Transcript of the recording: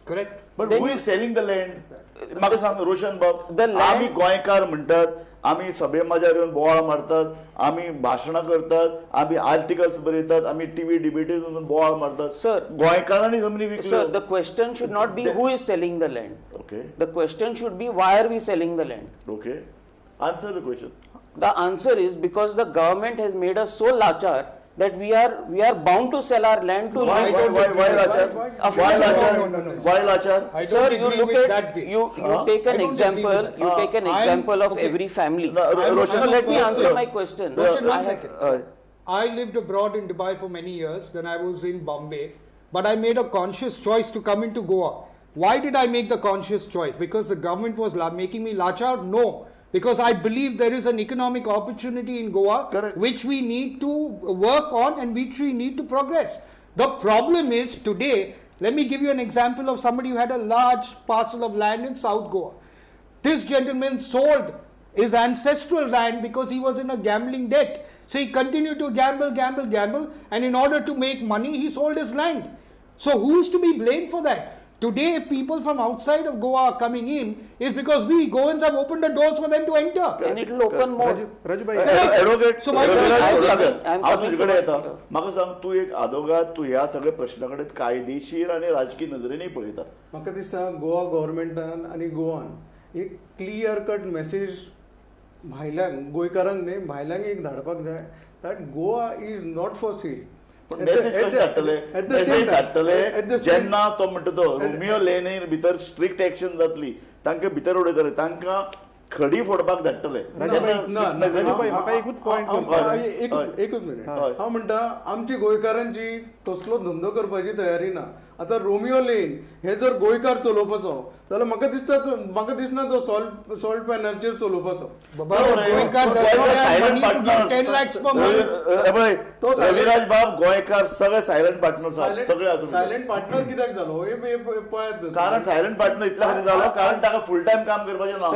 Correct. But Then who you- is selling the land? म्हाका सांग रोशन बाब, The land- आम्ही गोंयकार म्हणतात, आम्ही सभे मजार येऊन बोवाळ मारतात, आम्ही भाषणां करतात, आम्ही आर्टिकल्स बरयतात, आम्ही टीव्ही डिबेटीज वचून बोवाळ मारतात. Sir. गोंयकारांनी जमनी Sir, विकल्यो. the question should not be who is selling the land. Okay, The question should be why are we selling the land? okay. Answer the question. The answer is because the government has made us so lachar that we are bound to sell our land to Why live. लाचार? Of Why course. लाचार? No. Why लाचार? I Sir, don't you agree look with at that way. you take I an don't example. agree with that. You take an I'm- example of okay. every family. No, I'm Roshan, not No, let me person. answer my question. Roshan, I one have- second. I lived abroad in Dubai for many years. Then I was in Bombay, but I made a conscious choice to come into Goa. Why did I make the conscious choice? Because the government was making me lachar? No. Because I believe there is an economic opportunity in Goa, Correct. which we need to work on and which we need to progress. The problem is today, let me give you an example of somebody who had a large parcel of land in South Goa. This gentleman sold his ancestral land because he was in a gambling debt. So he continued to gamble, and in order to make money, he sold his land. So who is to be blamed for that? Today, if people from outside of Goa are coming in, is because we Goans have opened the doors for them to enter. and it will open more. Raju भाई advocate So my friend, I'm हांव coming तुजे to कडेन that. येता. म्हाका सांग, तूं एक आदोगाद तूं ह्या सगळ्या प्रश्नाकडे कायदेशीर आणि राजकीय नदरेनय पळयता. म्हाका दिसता गोवा गव्हर्मेंटान आणि गोवान एक क्लियर कट मेसेज भायल्यांक गोंयकारांक न्ही भायल्यांक एक धाडपाक जाय that Goa is not for sale. Message कशें धाडटले? मेसेज धाडटले जेन्ना तो म्हणटा तो रोमियो लेनीर भितर स्ट्रिक्ट एक्शन जातली, तांकां भितर उडयतले, तांकां खडी फोडपाक धाडटले. राजू भाई म्हाका एकूच पॉयंट हय. एकूच मिनिट हय. हांव म्हणटा आमची गोंयकारांची तसलो धंदो करपाची तयारी ना. आतां रोमियो लेन हे जर गोंयकार चलोवपाचो जाल्यार म्हाका दिसना तो salt पॅनलचेर चलोवपाचो. Baba, Goenka does not have money to give 10 lakhs per month. तो रविराज बाब गोंयकार सगळे सायलेंट पार्टनर्स आहात, सगळे आहात तुमी. सायलेंट पार्टनर कित्याक जालो हे पळयात. कारण सायलेंट पार्टनर इतल्या खातीर जालो कारण ताका फुल टायम काम करपाचें ना.